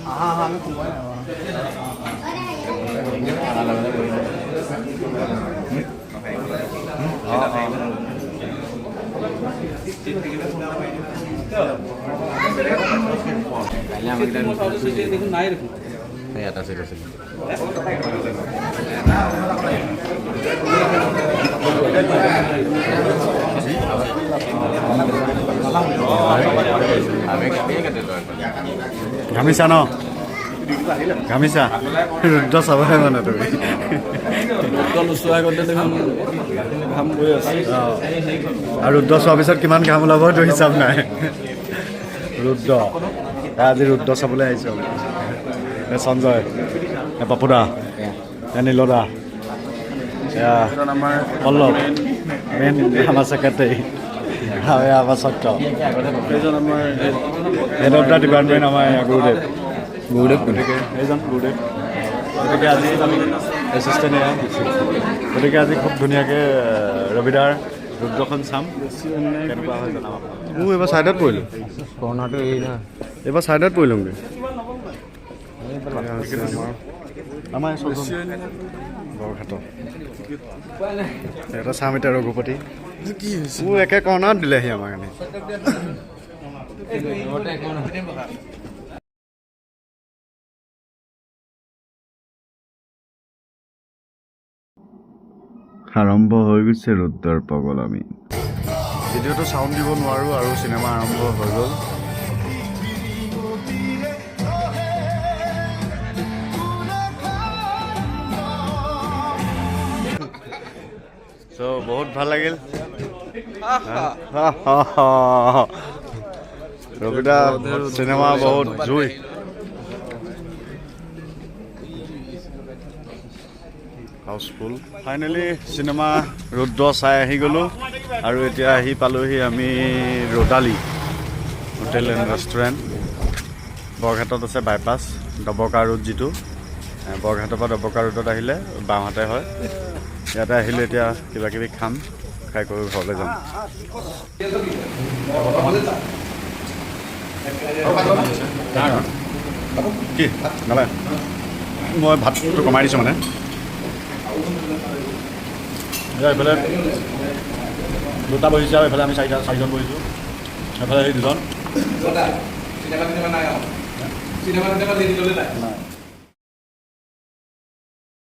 हाँ मैं खुलवाया ঘামিছা ন ঘামিছা ৰুদ্ৰ চাবহে মানে তুমি নোচোৱাৰ আগতে দেখোন ঘাম গৈ আছে আৰু ৰুদ্ৰ চোৱাৰ পিছত কিমান ঘাম ওলাব সেইটো হিচাপ নাই ৰুদ্ৰ আজি ৰুদ্ৰ চাবলৈ আহিছোঁ সঞ্জয় পাপুদা নীলদা পল্লৱ মেইন আমাৰ ছেক্ৰেটাৰী আমাৰ সত্য এইজন আমাৰ হেড অফ দ্য ডিপাৰ্টমেণ্ট আমাৰ গুৰুদেৱ গতিকে এইজন গুৰুদেৱ গতিকে আজি আমি এছিষ্টেণ্ট গতিকে আজি খুব ধুনীয়াকৈ ৰবিদাৰ ৰুদ্ৰখন চাম কেনেকুৱা হয় জনাব মোৰ এইবাৰ ছাইডত পৰিলোঁ কৰোণাটো এই না এইবাৰ ছাইডত পৰিলোঁগৈ আমাৰ বৰঘাটৰ এটা চাম এতিয়া ৰঘুপতি মোৰ একে কৰ্ণাৰত দিলেহি আমাৰ কাৰণে আৰম্ভ হৈ গৈছে ৰুদ্ৰৰ পগলামি ভিডিঅ'টো চাউণ্ড দিব নোৱাৰোঁ আৰু চিনেমা আৰম্ভ হৈ গ'ল চ' বহুত ভাল লাগিল ৰবিদা চিনেমা বহুত জুই হাউচফুল ফাইনেলি চিনেমা ৰুদ্ৰ চাই আহি গ'লোঁ আৰু এতিয়া আহি পালোঁহি আমি ৰ'দালি হোটেল এণ্ড ৰেষ্টুৰেণ্ট বৰঘাটত আছে বাইপাছ ডবকা ৰোড যিটো বৰঘাটৰ পৰা ডবকা ৰোডত আহিলে বাওঁহাতে হয় ইয়াতে আহিলে এতিয়া কিবা কিবি খাম খাই কৰি ঘৰলৈ যাম কি নালাগে মই ভাতটো কমাই দিছোঁ মানে এইফালে দুটা বহিছে আৰু এইফালে আমি চাৰিজন বহিছোঁ এইফালে সেই দুজন